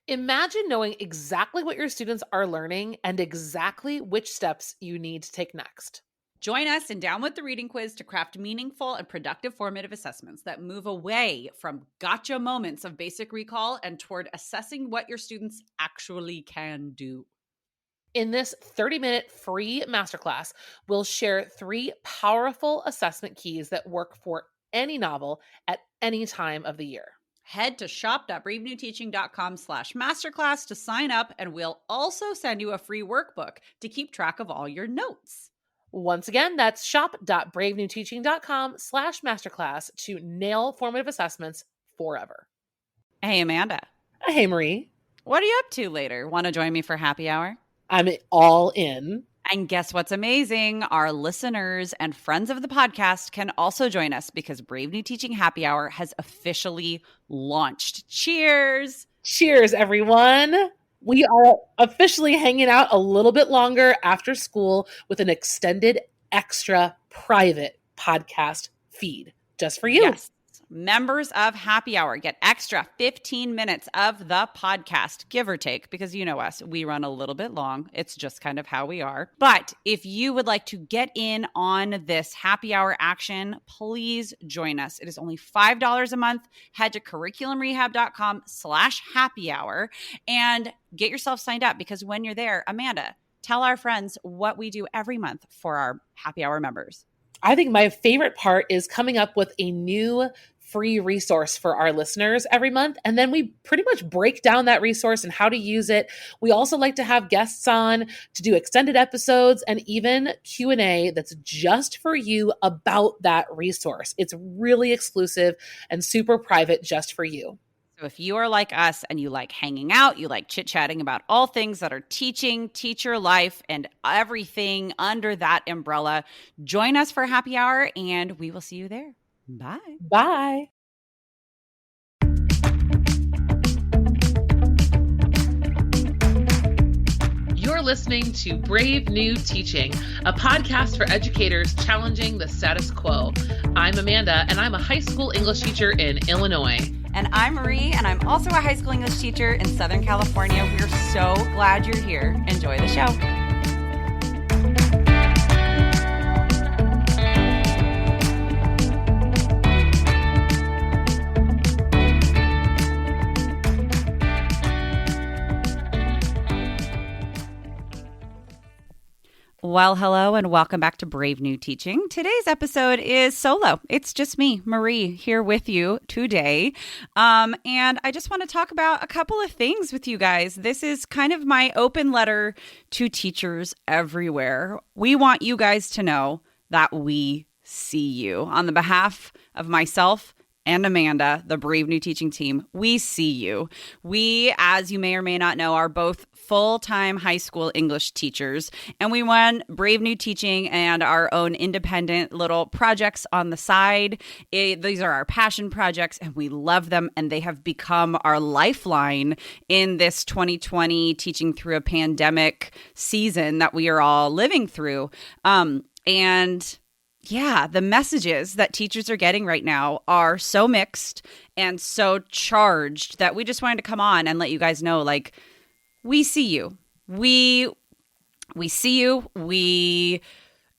Imagine knowing exactly what your students are learning and exactly which steps you need to take next. Join us in Down with the Reading Quiz to craft meaningful and productive formative assessments that move away from gotcha moments of basic recall and toward assessing what your students actually can do. In this 30-minute free masterclass, we'll share 3 powerful assessment keys that work for any novel at any time of the year. Head to shop.bravenewteaching.com/masterclass to sign up, and we'll also send you a free workbook to keep track of all your notes. Once again, that's shop.bravenewteaching.com/masterclass to nail formative assessments forever. Hey, Amanda. Hey, Marie. What are you up to later? Want to join me for happy hour? I'm all in. And guess what's amazing? Our listeners and friends of the podcast can also join us because Brave New Teaching Happy Hour has officially launched. Cheers! Cheers, everyone. We are officially hanging out a little bit longer after school with an extended, extra private podcast feed just for you. Yes. Members of Happy Hour get extra 15 minutes of the podcast, give or take, because you know us, we run a little bit long. It's just kind of how we are. But if you would like to get in on this Happy Hour action, please join us. It is only $5 a month. Head to curriculumrehab.com/happy hour and get yourself signed up, because when you're there, Amanda, tell our friends what we do every month for our Happy Hour members. I think my favorite part is coming up with a new free resource for our listeners every month. And then we pretty much break down that resource and how to use it. We also like to have guests on to do extended episodes and even Q&A that's just for you about that resource. It's really exclusive and super private just for you. So if you are like us and you like hanging out, you like chit-chatting about all things that are teaching, teacher life, and everything under that umbrella, join us for happy hour and we will see you there. Bye. Bye. You're listening to Brave New Teaching, a podcast for educators challenging the status quo. I'm Amanda, and I'm a high school English teacher in Illinois. And I'm Marie, and I'm also a high school English teacher in Southern California. We're so glad you're here. Enjoy the show. Well, hello and welcome back to Brave New Teaching. Today's episode is solo. It's just me, Marie, here with you today. And I just want to talk about a couple of things with you guys. This is kind of my open letter to teachers everywhere. We want you guys to know that we see you. On the behalf of myself and Amanda, the Brave New Teaching team, we see you. We, as you may or may not know, are both full-time high school English teachers, and we run Brave New Teaching and our own independent little projects on the side. These are our passion projects, and we love them, and they have become our lifeline in this 2020 teaching through a pandemic season that we are all living through. Yeah, the messages that teachers are getting right now are so mixed and so charged that we just wanted to come on and let you guys know, like, we see you. We see you. We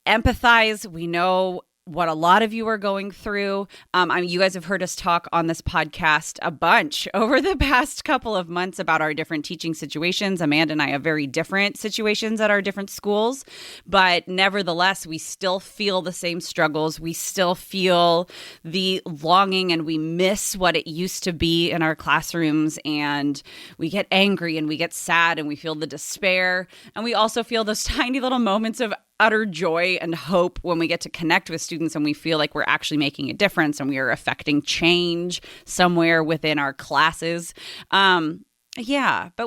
empathize. We know what a lot of you are going through. You guys have heard us talk on this podcast a bunch over the past couple of months about our different teaching situations. Amanda and I have very different situations at our different schools, but nevertheless, we still feel the same struggles. We still feel the longing and we miss what it used to be in our classrooms, and we get angry and we get sad and we feel the despair. And we also feel those tiny little moments of utter joy and hope when we get to connect with students and we feel like we're actually making a difference and we are affecting change somewhere within our classes. But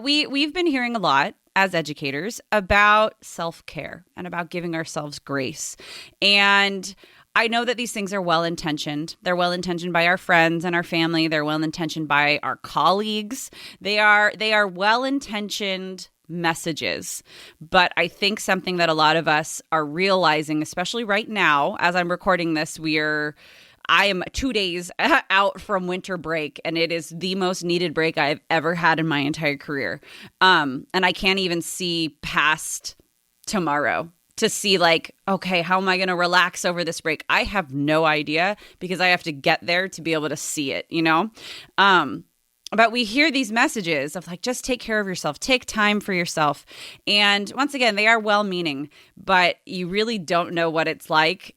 we've been hearing a lot as educators about self-care and about giving ourselves grace. And I know that these things are well-intentioned. They're well-intentioned by our friends and our family. They're well-intentioned by our colleagues. They are well-intentioned messages. But I think something that a lot of us are realizing, especially right now, as I'm recording this, I am 2 days out from winter break, and it is the most needed break I've ever had in my entire career. And I can't even see past tomorrow to see like, okay, how am I going to relax over this break? I have no idea because I have to get there to be able to see it, you know? But we hear these messages of like, just take care of yourself, take time for yourself. And once again, they are well-meaning, but you really don't know what it's like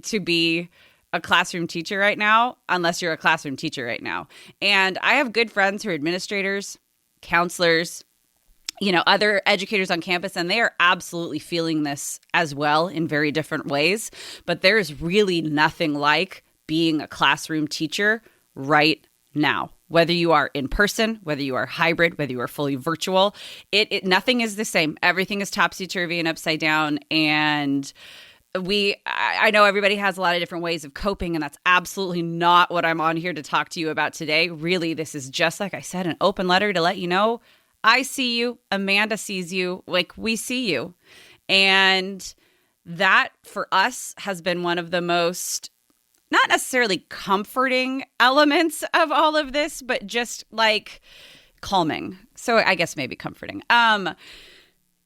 to be a classroom teacher right now, unless you're a classroom teacher right now. And I have good friends who are administrators, counselors, you know, other educators on campus, and they are absolutely feeling this as well in very different ways. But there is really nothing like being a classroom teacher right now. Whether you are in person, whether you are hybrid, whether you are fully virtual, nothing is the same. Everything is topsy-turvy and upside down. And I know everybody has a lot of different ways of coping, and that's absolutely not what I'm on here to talk to you about today. Really, this is just, like I said, an open letter to let you know, I see you, Amanda sees you, like we see you. And that for us has been one of the most, not necessarily comforting elements of all of this, but just like calming. So I guess maybe comforting.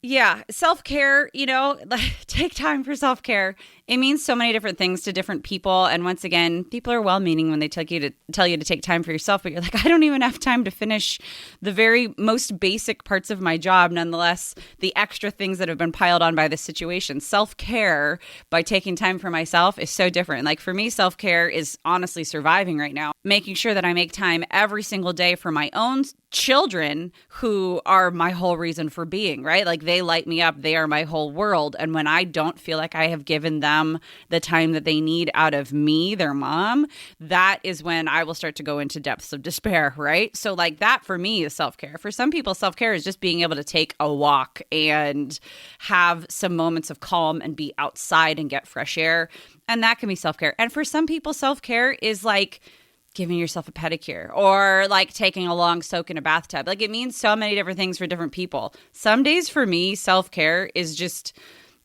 Yeah, self-care, you know, take time for self-care. It means so many different things to different people. And once again, people are well-meaning when they tell you to take time for yourself, but you're like, I don't even have time to finish the very most basic parts of my job. Nonetheless, the extra things that have been piled on by this situation. Self-care by taking time for myself is so different. Like for me, self-care is honestly surviving right now, making sure that I make time every single day for my own children who are my whole reason for being, right? Like they light me up. They are my whole world. And when I don't feel like I have given them the time that they need out of me, their mom, that is when I will start to go into depths of despair, right? So like that for me is self-care. For some people, self-care is just being able to take a walk and have some moments of calm and be outside and get fresh air. And that can be self-care. And for some people, self-care is like giving yourself a pedicure or like taking a long soak in a bathtub. Like it means so many different things for different people. Some days for me, self-care is just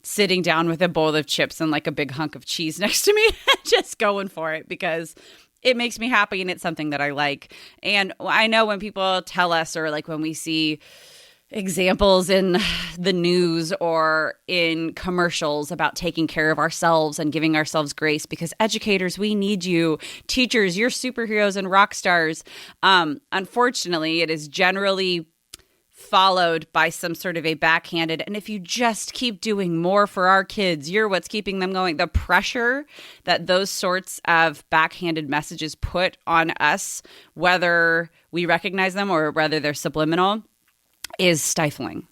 sitting down with a bowl of chips and like a big hunk of cheese next to me, just going for it because it makes me happy and it's something that I like. And I know when people tell us, or like when we see examples in the news or in commercials about taking care of ourselves and giving ourselves grace, because educators, we need you. Teachers, you're superheroes and rock stars. Unfortunately, it is generally followed by some sort of a backhanded, and if you just keep doing more for our kids, you're what's keeping them going. The pressure that those sorts of backhanded messages put on us, whether we recognize them or whether they're subliminal, is stifling.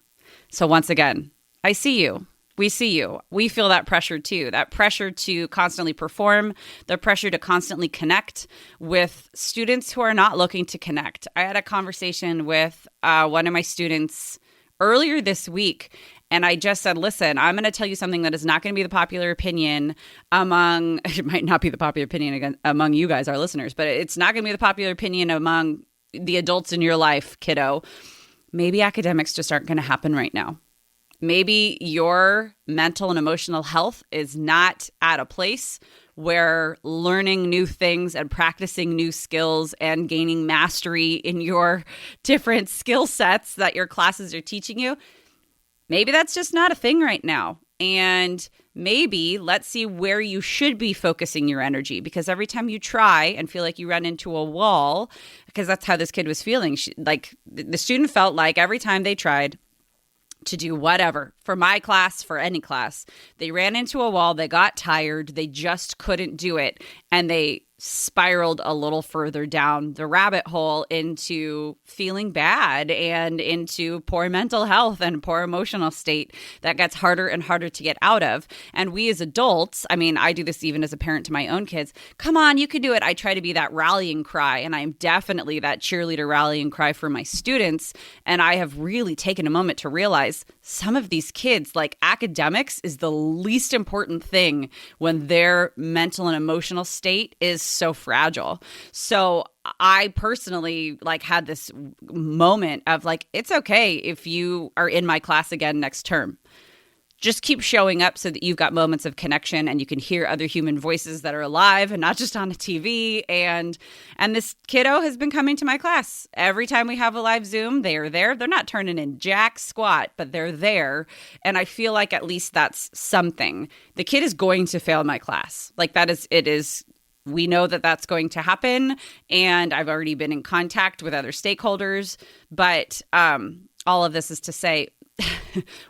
So once again, I see you. We see you. We feel that pressure too, that pressure to constantly perform, the pressure to constantly connect with students who are not looking to connect. I had a conversation with one of my students earlier this week, and I just said, listen, I'm going to tell you something that is not going to be the popular opinion among, it might not be the popular opinion among you guys, our listeners, but it's not going to be the popular opinion among the adults in your life, kiddo. Maybe academics just aren't going to happen right now. Maybe your mental and emotional health is not at a place where learning new things and practicing new skills and gaining mastery in your different skill sets that your classes are teaching you, maybe that's just not a thing right now. And maybe let's see where you should be focusing your energy, because every time you try and feel like you run into a wall, because that's how this kid was feeling. Like the student felt like every time they tried to do whatever, for my class, for any class, they ran into a wall, they got tired, they just couldn't do it, and they spiraled a little further down the rabbit hole into feeling bad and into poor mental health and poor emotional state that gets harder and harder to get out of. And we as adults, I mean, I do this even as a parent to my own kids. Come on, you can do it. I try to be that rallying cry, and I am definitely that cheerleader rallying cry for my students. And I have really taken a moment to realize some of these kids, like academics is the least important thing when their mental and emotional state is so fragile. So I personally like had this moment of like, it's okay if you are in my class again next term. just keep showing up so that you've got moments of connection and you can hear other human voices that are alive and not just on a TV. And this kiddo has been coming to my class. Every time we have a live Zoom, they are there. They're not turning in jack squat, but they're there. And I feel like at least that's something. The kid is going to fail my class. Like it is. We know that that's going to happen. And I've already been in contact with other stakeholders. But all of this is to say,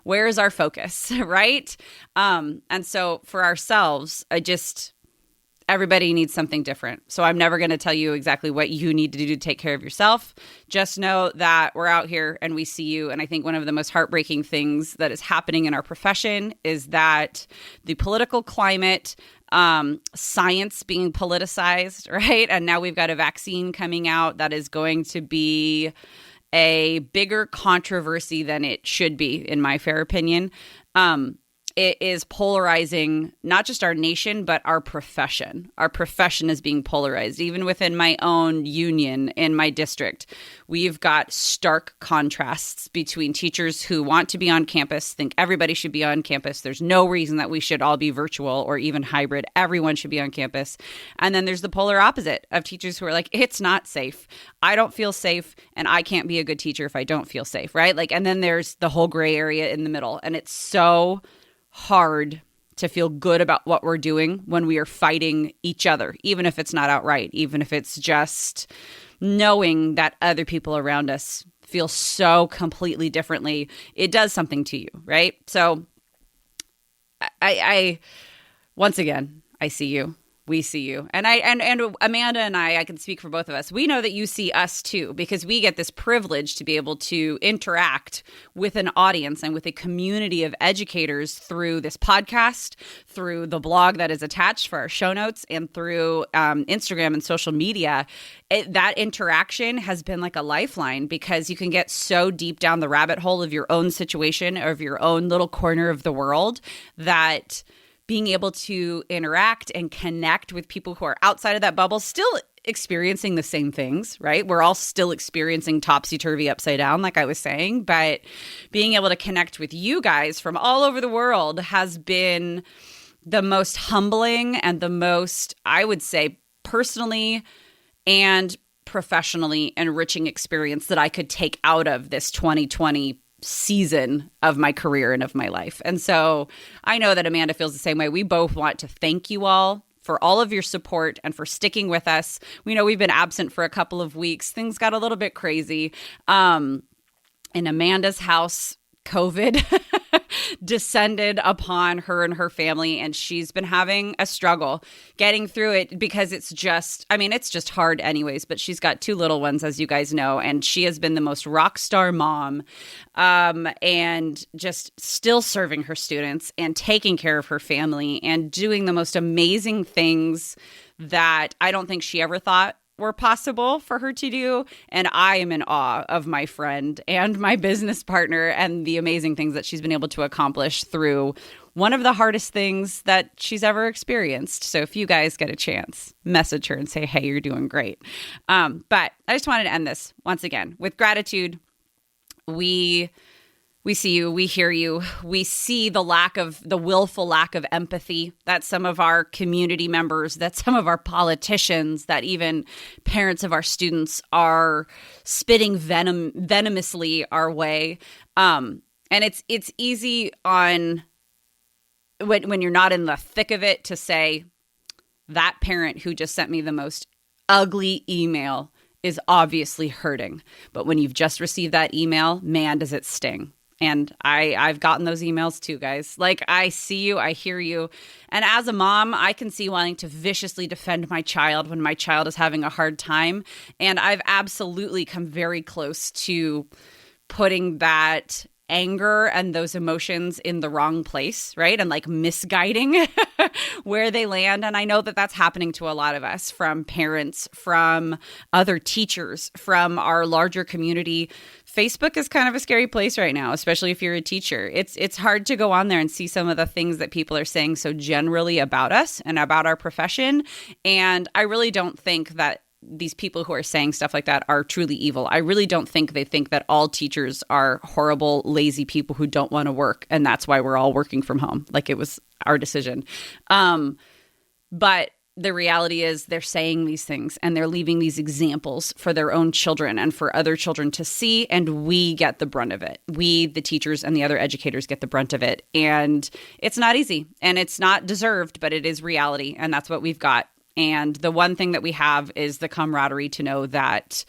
where is our focus, right? And so for ourselves, everybody needs something different. So I'm never going to tell you exactly what you need to do to take care of yourself. Just know that we're out here and we see you. And I think one of the most heartbreaking things that is happening in our profession is that the political climate, science being politicized, right? And now we've got a vaccine coming out that is going to be a bigger controversy than it should be, in my fair opinion. It is polarizing not just our nation, but our profession. Our profession is being polarized. Even within my own union in my district, we've got stark contrasts between teachers who want to be on campus, think everybody should be on campus. There's no reason that we should all be virtual or even hybrid. Everyone should be on campus. And then there's the polar opposite of teachers who are like, it's not safe. I don't feel safe, and I can't be a good teacher if I don't feel safe, right? Like, and then there's the whole gray area in the middle. And it's so hard to feel good about what we're doing when we are fighting each other, even if it's not outright, even if it's just knowing that other people around us feel so completely differently. It does something to you, right? So I once again, I see you. We see you. And Amanda and I can speak for both of us. We know that you see us too, because we get this privilege to be able to interact with an audience and with a community of educators through this podcast, through the blog that is attached for our show notes, and through Instagram and social media. That interaction has been like a lifeline, because you can get so deep down the rabbit hole of your own situation or of your own little corner of the world that being able to interact and connect with people who are outside of that bubble, still experiencing the same things, right? We're all still experiencing topsy-turvy, upside down, like I was saying, but being able to connect with you guys from all over the world has been the most humbling and the most, I would say, personally and professionally enriching experience that I could take out of this 2020 season of my career and of my life. And so I know that Amanda feels the same way. We both want to thank you all for all of your support and for sticking with us. We know we've been absent for a couple of weeks. Things got a little bit crazy. In Amanda's house, COVID descended upon her and her family, and she's been having a struggle getting through it, because it's just hard anyways, but she's got 2 little ones, as you guys know, and she has been the most rock star mom, and just still serving her students and taking care of her family and doing the most amazing things that I don't think she ever thought were possible for her to do. And I am in awe of my friend and my business partner and the amazing things that she's been able to accomplish through one of the hardest things that she's ever experienced. So if you guys get a chance, message her and say, hey, you're doing great. But I just wanted to end this once again with gratitude. We see you, we hear you, we see the willful lack of empathy that some of our community members, that some of our politicians, that even parents of our students are spitting venomously our way. And it's easy on when you're not in the thick of it to say, that parent who just sent me the most ugly email is obviously hurting. But when you've just received that email, man, does it sting. And I've gotten those emails too, guys. Like, I see you, I hear you. And as a mom, I can see wanting to viciously defend my child when my child is having a hard time. And I've absolutely come very close to putting that anger and those emotions in the wrong place, right? And like misguiding where they land. And I know that that's happening to a lot of us, from parents, from other teachers, from our larger community. Facebook is kind of a scary place right now, especially if you're a teacher. It's hard to go on there and see some of the things that people are saying so generally about us and about our profession. And I really don't think that these people who are saying stuff like that are truly evil. I really don't think they think that all teachers are horrible, lazy people who don't want to work, and that's why we're all working from home. Like, it was our decision. But the reality is they're saying these things and they're leaving these examples for their own children and for other children to see, and we get the brunt of it. We, the teachers and the other educators, get the brunt of it. And it's not easy and it's not deserved, but it is reality, and that's what we've got. And the one thing that we have is the camaraderie to know that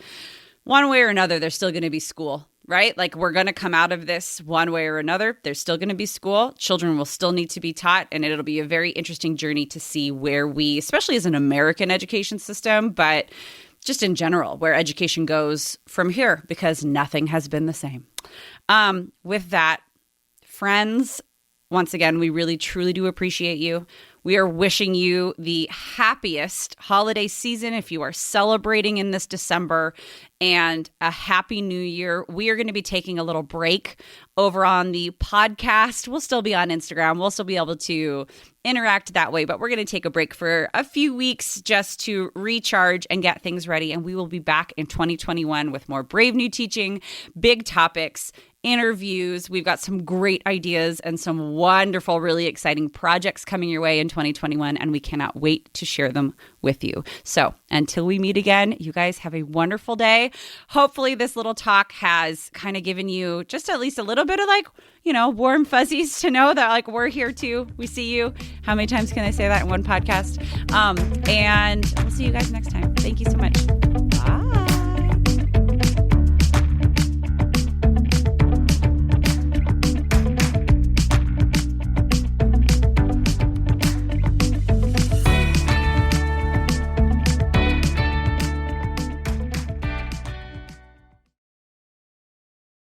one way or another, there's still going to be school, right? Like, we're going to come out of this one way or another. There's still going to be school. Children will still need to be taught. And it'll be a very interesting journey to see where we, especially as an American education system, but just in general, where education goes from here, because nothing has been the same. With that, friends, once again, we really, truly do appreciate you. We are wishing you the happiest holiday season if you are celebrating in this December, and a happy new year. We are going to be taking a little break over on the podcast. We'll still be on Instagram. We'll still be able to interact that way, but we're going to take a break for a few weeks just to recharge and get things ready. And we will be back in 2021 with more Brave New Teaching, big topics, interviews. We've got some great ideas and some wonderful, really exciting projects coming your way in 2021, and we cannot wait to share them with you. So until we meet again, you guys have a wonderful day. Hopefully this little talk has kind of given you just at least a little bit of, like, you know, warm fuzzies to know that, like, we're here too. We see you. How many times can I say that in one podcast? And we'll see you guys next time. Thank you so much.